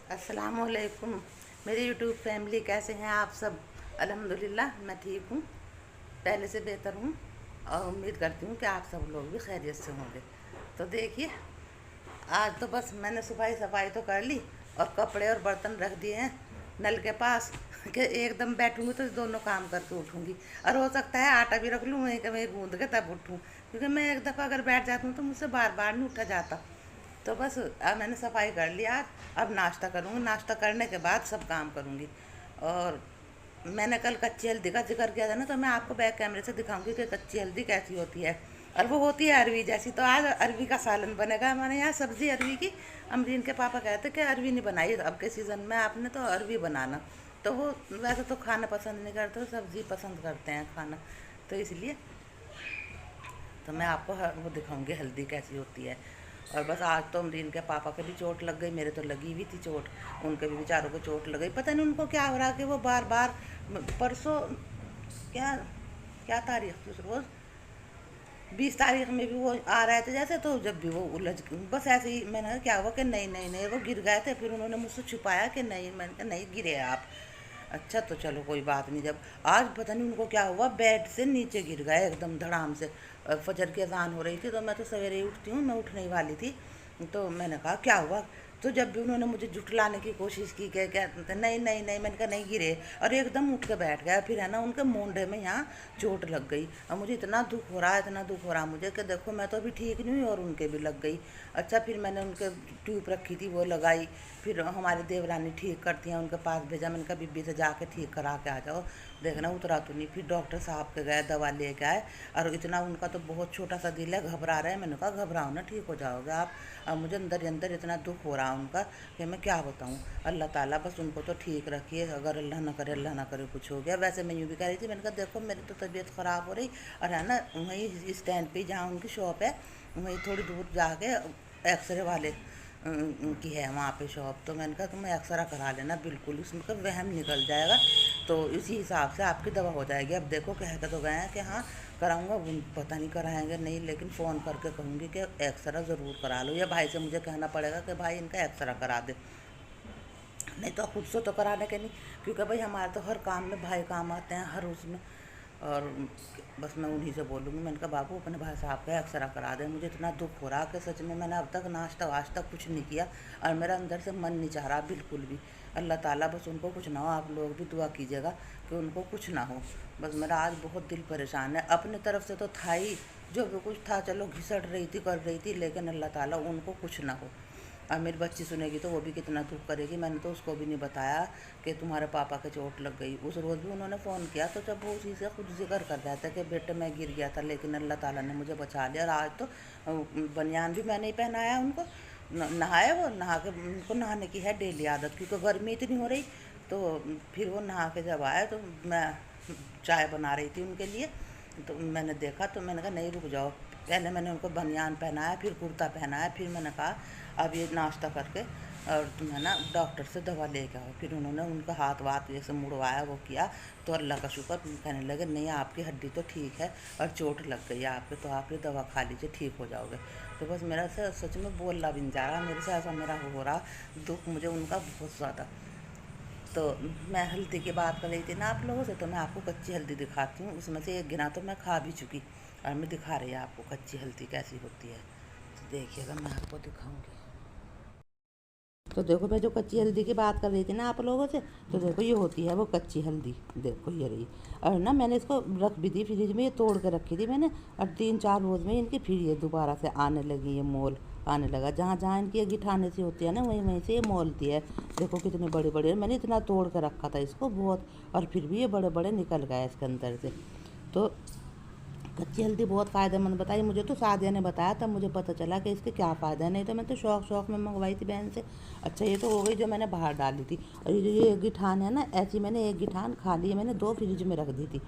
अस्सलामुअलैकुम मेरी YouTube family, कैसे हैं आप सब। अल्हम्दुलिल्लाह मैं ठीक हूँ, पहले से बेहतर हूँ और उम्मीद करती हूँ कि आप सब लोग भी खैरियत से होंगे। तो देखिए, आज तो बस मैंने सुबह सफाई तो कर ली और कपड़े और बर्तन रख दिए हैं नल के पास कि एकदम बैठूंगी तो दोनों काम करके उठूंगी। और हो सकता है आटा भी रख लूँ वहीं का वहीं गूंद के तब उठूँ, क्योंकि मैं एक दफ़ा अगर बैठ जाती हूँ तो मुझसे बार बार नहीं उठा जाता। तो बस अब मैंने सफाई कर लिया आज। अब नाश्ता करूँगी, नाश्ता करने के बाद सब काम करूँगी। और मैंने कल कच्ची हल्दी का जिक्र किया था ना, तो मैं आपको बैक कैमरे से दिखाऊंगी कि कच्ची हल्दी कैसी होती है। और वो होती है अरवी जैसी। तो आज अरवी का सालन बनेगा हमारे यहाँ, सब्जी अरवी की। अमरीन के पापा कहते कि अरवी नहीं बनाई अब के सीज़न में आपने, तो अरवी बनाना। तो वो वैसे तो खाना पसंद नहीं करते, सब्जी पसंद करते हैं खाना, तो इसलिए तो मैं आपको वो दिखाऊंगी हल्दी कैसी होती है। और बस आज तो अमरीन के पापा के भी चोट लग गई, मेरे तो लगी हुई थी चोट, उनके भी बेचारों को चोट लग गई। पता नहीं उनको क्या हो रहा कि वो बार बार परसों क्या क्या तारीख थी उस रोज़, 20 तारीख में भी वो आ रहे थे जैसे, तो जब भी वो उलझ बस ऐसे ही। मैंने कहा क्या हुआ कि नहीं नहीं नहीं वो गिर गए थे। फिर उन्होंने मुझसे छुपाया कि नहीं, मैंने कहा नहीं गिरे आप। अच्छा तो चलो कोई बात नहीं। जब आज पता नहीं उनको क्या हुआ, बेड से नीचे गिर गए एकदम धड़ाम से। फजर की अजान हो रही थी, तो मैं तो सवेरे ही उठती हूँ, मैं उठने ही वाली थी। तो मैंने कहा क्या हुआ। तो जब भी उन्होंने मुझे जुटलाने की कोशिश की कि क्या, नहीं नहीं नहीं, मैंने कहा नहीं गिरे। और एकदम उठ के बैठ गया। फिर है ना उनके मोंढे में यहाँ चोट लग गई। और मुझे इतना दुख हो रहा है, इतना दुख हो रहा है मुझे कि देखो मैं तो अभी ठीक नहीं हुई और उनके भी लग गई। अच्छा फिर मैंने उनके ट्यूब रखी थी वो लगाई। फिर हमारी देवरानी ठीक करती हैं, उनके पास भेजा। मैंने कहा बीबी से जाके ठीक करा के आ जाओ, देखना उतरा तो नहीं। फिर डॉक्टर साहब के गए, दवा ले के आए। और इतना उनका तो बहुत छोटा सा दिल है, घबरा रहे हैं। मैंने कहा घबराओ ना, ठीक हो जाओगे आप। अब मुझे अंदर ही अंदर इतना दुख हो रहा उनका कि मैं क्या बताऊँ। अल्लाह ताला बस उनको तो ठीक रखिए, अगर अल्लाह ना करे, अल्लाह ना करे कुछ हो गया। वैसे मैं यूँ भी कह रही थी, मैंने कहा देखो मेरी तो तबीयत ख़राब हो रही, और है ना वहीं स्टैंड पे जहाँ उनकी शॉप है, वहीं थोड़ी दूर जाके एक्सरे वाले की है वहाँ पे शॉप। तो मैंने कहा तुम एक्सरा करा लेना, बिल्कुल उसमें का वहम निकल जाएगा, तो इसी हिसाब से आपकी दवा हो जाएगी। अब देखो कह के तो गए हैं कि हाँ कराऊंगा, पता नहीं कराएंगे नहीं, लेकिन फ़ोन करके कहूँगी कि एक्सरा ज़रूर करा लो, या भाई से मुझे कहना पड़ेगा कि भाई इनका एक्सरा करा दे। नहीं तो खुद से तो कराने के नहीं, क्योंकि भाई हमारे तो हर काम में भाई काम आते हैं, हर उसमें। और बस मैं उन्हीं से बोलूँगी। मैंने कहा बाबू अपने भाई साहब का एक्सरा करा दे, मुझे इतना दुख हो रहा कि सच में मैंने अब तक नाश्ता वाश्ता कुछ नहीं किया, और मेरा अंदर से मन नहीं चाह रहा बिल्कुल भी। अल्लाह ताला बस उनको कुछ ना हो, आप लोग भी दुआ कीजिएगा कि उनको कुछ ना हो। बस मेरा आज बहुत दिल परेशान है। अपनी तरफ से तो था ही, जो भी कुछ था चलो घिसट रही थी कर रही थी, लेकिन अल्लाह ताला उनको कुछ ना हो। अब मेरी बच्ची सुनेगी तो वो भी कितना दुख करेगी। मैंने तो उसको भी नहीं बताया कि तुम्हारे पापा के चोट लग गई। उस रोज़ भी उन्होंने फ़ोन किया, तो जब वो उसी से खुद जिक्र कर रहा था कि बेटे मैं गिर गया था, लेकिन अल्लाह ताला ने मुझे बचा लिया। और आज तो बनियान भी मैंने ही पहनाया उनको। नहाए, वो नहा के, उनको नहाने की है डेली आदत, क्योंकि गर्मी इतनी हो रही। तो फिर वो नहा के जब आए तो मैं चाय बना रही थी उनके लिए, तो मैंने देखा, तो मैंने कहा नहीं रुक जाओ। पहले मैंने उनको बनियान पहनाया, फिर कुर्ता पहनाया, फिर मैंने कहा अब ये नाश्ता करके और तुम है ना डॉक्टर से दवा लेके आओ। फिर उन्होंने उनका हाथ वाथ जैसे मुड़वाया, वो किया, तो अल्लाह का शुक्र। कहने लगे नहीं आपकी हड्डी तो ठीक है और चोट लग गई है आपके, तो आप ये दवा खा लीजिए ठीक हो जाओगे। तो बस मेरा से सच में बोलना भी नहीं जा रहा, मेरे से ऐसा मेरा हो रहा दुख मुझे उनका बहुत ज़्यादा। तो मैं हल्दी की बात कर रही थी ना आप लोगों से, तो मैं आपको कच्ची हल्दी दिखाती हूँ। उसमें से एक गिना तो मैं खा भी चुकी, और मैं दिखा रही है आपको कच्ची हल्दी कैसी होती है। तो देखिएगा मैं आपको दिखाऊंगी। तो देखो मैं जो कच्ची हल्दी की बात कर रही थी ना आप लोगों से, तो देखो ये होती है वो कच्ची हल्दी। देखो ये रही। और ना मैंने इसको रख भी दी फ्रिज में, ये तोड़ के रखी थी मैंने। और 3-4 रोज़ में इनकी फिर ये दोबारा से आने लगी, ये मोल आने लगा। जहाँ जहाँ इनकी गिठाने सी होती है ना, वहीं वहीं से ये मोलती है। देखो कितने बड़े बड़े, मैंने इतना तोड़ के रखा था इसको बहुत, और फिर भी ये बड़े बड़े निकल गए इसके अंदर से। तो कच्ची हल्दी बहुत फ़ायदेमंद बताई मुझे, तो सादिया ने बताया तब मुझे पता चला कि इसके क्या फ़ायदा है। नहीं तो मैं तो शौक शौक में मंगवाई थी बहन से। अच्छा ये तो हो गई जो मैंने बाहर डाली थी। और ये जो ये गिठान है ना, ऐसी मैंने एक गिठान खा ली है, मैंने 2 फ्रिज में रख दी थी।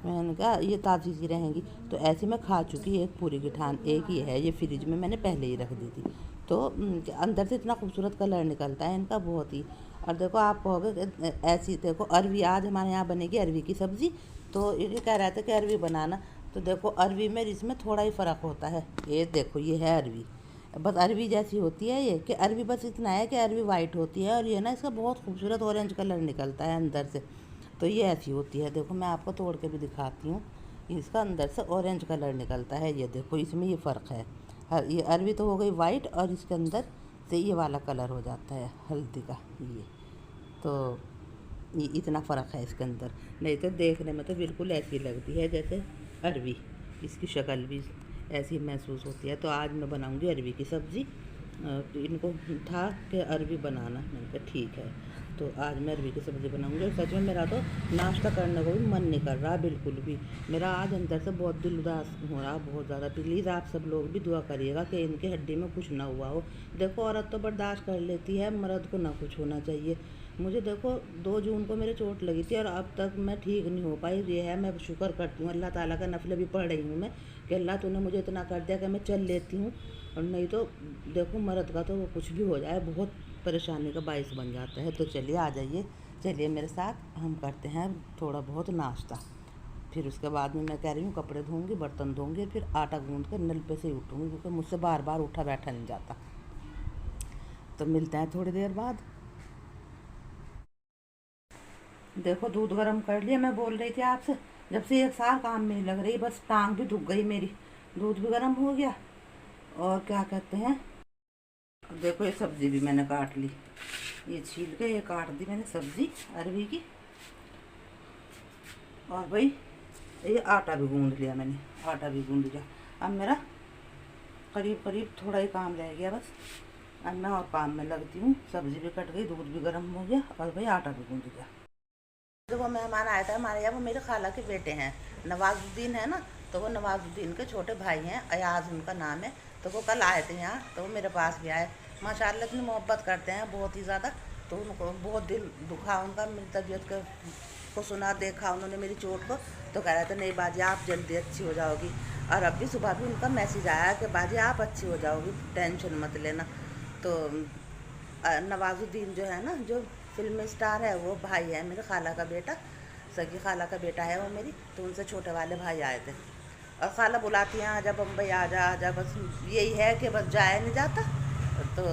मैंने कहा ये ताज़ी सी रहेंगी, तो ऐसी मैं खा चुकी एक पूरी गिठान। एक ही है ये फ्रिज में, मैंने पहले ही रख दी थी। तो अंदर से इतना खूबसूरत कलर निकलता है इनका बहुत ही। और देखो आप कहोगे कि ऐसी देखो अरवी, आज हमारे यहाँ बनेगी अरवी की सब्ज़ी। तो ये कह रहे थे कि अरवी बनाना। तो देखो अरवी में इसमें थोड़ा ही फ़र्क होता है। ये देखो ये है अरवी, बस अरवी जैसी होती है ये, कि अरवी बस इतना है कि अरवी वाइट होती है और ये ना इसका बहुत खूबसूरत ऑरेंज कलर निकलता है अंदर से। तो ये ऐसी होती है, देखो मैं आपको तोड़ के भी दिखाती हूँ। इसका अंदर से ऑरेंज कलर निकलता है, ये देखो इसमें ये फ़र्क है। ये अरवी तो हो गई वाइट और इसके अंदर से ये वाला कलर हो जाता है हल्दी का। ये तो ये इतना फ़र्क है इसके अंदर, नहीं तो देखने में तो बिल्कुल ऐसी लगती है जैसे अरवी, इसकी शक्ल भी ऐसी महसूस होती है। तो आज मैं बनाऊंगी अरवी की सब्ज़ी। तो इनको था कि अरवी बनाना, मैंने कहा ठीक है। तो आज मैं अरवी की सब्ज़ी बनाऊंगी। और सच में मेरा तो नाश्ता करने को भी मन नहीं कर रहा बिल्कुल भी। मेरा आज अंदर से बहुत दिल उदास हो रहा बहुत ज़्यादा। प्लीज़ आप सब लोग भी दुआ करिएगा कि इनकी हड्डी में कुछ ना हुआ हो। देखो औरत तो बर्दाश्त कर लेती है, मर्द को ना कुछ होना चाहिए। मुझे देखो 2 जून को मेरे चोट लगी थी और अब तक मैं ठीक नहीं हो पाई। ये है, मैं शुक्र करती हूँ अल्लाह ताला का, नफले भी पढ़ रही हूँ मैं कि अल्लाह तूने मुझे इतना कर दिया कि मैं चल लेती हूँ। और नहीं तो देखो मर्द का तो वो कुछ भी हो जाए बहुत परेशानी का बायस बन जाता है। तो चलिए आ जाइए, चलिए मेरे साथ हम करते हैं थोड़ा बहुत नाश्ता। फिर उसके बाद में मैं कह रही हूँ कपड़े धोऊँगी, बर्तन धोऊँगी, फिर आटा गूँध कर नल पे से ही उठूँगी, क्योंकि मुझसे बार बार उठा बैठा नहीं जाता। तो मिलते हैं थोड़ी देर बाद। देखो दूध गर्म कर लिया। मैं बोल रही थी आपसे, जब से एक साल काम में ही लग रही, बस टांग भी दुख गई मेरी। दूध भी गर्म हो गया और क्या कहते हैं, देखो ये सब्ज़ी भी मैंने काट ली, ये छील के ये काट दी मैंने सब्ज़ी अरवी की। और भाई ये आटा भी गूंद लिया मैंने, आटा भी गूंद लिया। अब मेरा करीब करीब थोड़ा ही काम रह गया बस। अब मैं और काम में लगती हूँ। सब्ज़ी भी कट गई, दूध भी गर्म हो गया और भाई आटा भी गूंद गया। जो वो मेहमान आया था हमारे यहाँ, वो मेरे खाला के बेटे हैं, नवाजुद्दीन है ना। तो वो नवाजुद्दीन के छोटे भाई हैं, अयाज उनका नाम है। तो वो कल आए थे यहाँ, तो वो मेरे पास भी आए। माशाल्लाह इतनी मोहब्बत करते हैं बहुत ही ज़्यादा। तो उनको बहुत दिल दुखा उनका, मेरी तबीयत को सुना देखा उन्होंने मेरी चोट को। तो कह रहे थे नहीं बाजी आप जल्दी अच्छी हो जाओगी। और अब भी सुबह भी उनका मैसेज आया कि बाजी आप अच्छी हो जाओगी, टेंशन मत लेना। तो नवाजुद्दीन जो है ना, जो फिल्म स्टार है, वो भाई है मेरे खाला का बेटा, सगी खाला का बेटा है वो मेरी। तो उनसे छोटे वाले भाई आए थे और खाला बुलाती हैं आजा बम्बई आजा। बस यही है कि बस जाया नहीं जाता। तो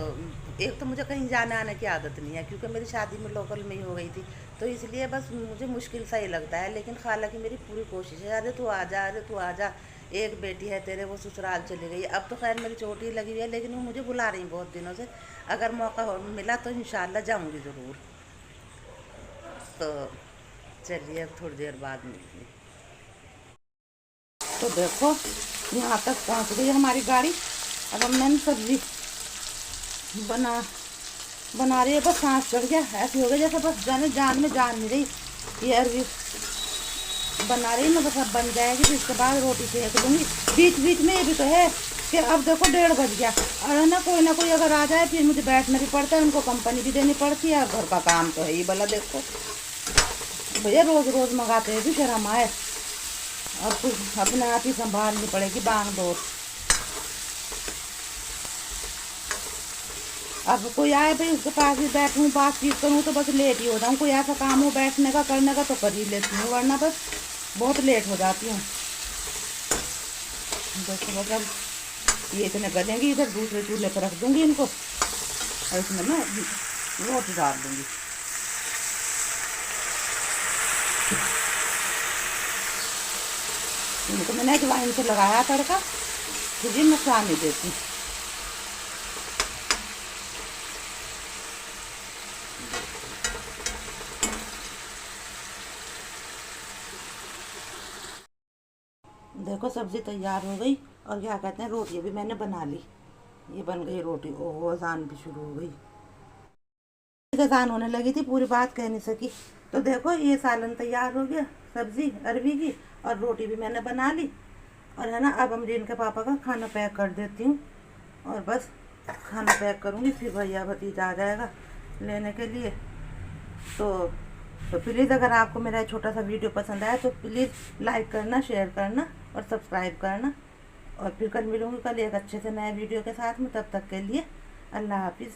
एक तो मुझे कहीं जाने आने की आदत नहीं है, क्योंकि मेरी शादी में लोकल में ही हो गई थी। तो इसलिए बस मुझे मुश्किल सा ही लगता है। लेकिन खाला की मेरी पूरी कोशिश है, अरे तू आजा, अरे तू आजा, एक बेटी है तेरे वो ससुराल चली गई। अब तो खैर मेरी चोटी लगी हुई है, लेकिन वो मुझे बुला रही बहुत दिनों से। अगर मौका मिला तो इंशाल्लाह जाऊंगी ज़रूर। तो चलिए अब थोड़ी देर बाद मिलती हूँ। तो देखो यहाँ तक पहुँच गई हमारी गाड़ी। अब हम मैंने सब्जी बना रही है, बस सांस चढ़ गया, ऐसे हो गया जैसे बस जान में जान नहीं रही। ये अरवी बना रही मैं, बस अब बन जाएगी तो इसके बाद रोटी सेक दूँगी। बीच बीच में ये भी तो है कि अब देखो 1:30 बज गया और ना कोई अगर आ जाए फिर मुझे बैठना भी पड़ता है, उनको कंपनी भी देनी पड़ती है। घर का काम तो है ही भला। देखो भैया रोज़ रोज़ मंगाते हैं भी शर्म आए, और कुछ अपने आप ही संभालनी पड़ेगी बांग दौड़। अब कोई आए भाई उसके पास भी बैठूँ बातचीत करूँ तो बस लेट ही हो जाऊँ। कोई ऐसा काम हो बैठने का करने का तो कर ही लेती हूँ, वरना बस बहुत लेट हो जाती हूँ। देखो मतलब ये इतने गलेंगी, इधर दूसरे चूल्हे पर रख दूँगी इनको और इसमें ना रोटी डाल दूँगी। इनको मैंने अजवाइन से लगाया तड़का, फिर भी नुकसान नहीं देती। देखो सब्ज़ी तैयार हो गई और क्या कहते हैं रोटी भी मैंने बना ली। ये बन गई रोटी। ओहो अजान भी शुरू हो गई, अजान होने लगी थी, पूरी बात कह नहीं सकी। तो देखो ये सालन तैयार हो गया, सब्ज़ी अरवी की, और रोटी भी मैंने बना ली। और है ना, अब अमरीन के पापा का खाना पैक कर देती हूँ और बस खाना पैक करूँगी, फिर भैया भतीजा आ जाएगा लेने के लिए। तो प्लीज़ अगर आपको मेरा छोटा सा वीडियो पसंद आया तो प्लीज़ लाइक करना, शेयर करना और सब्सक्राइब करना। और फिर कल मिलूँगी कल एक अच्छे से नए वीडियो के साथ में। तब तक के लिए अल्लाह हाफिज़।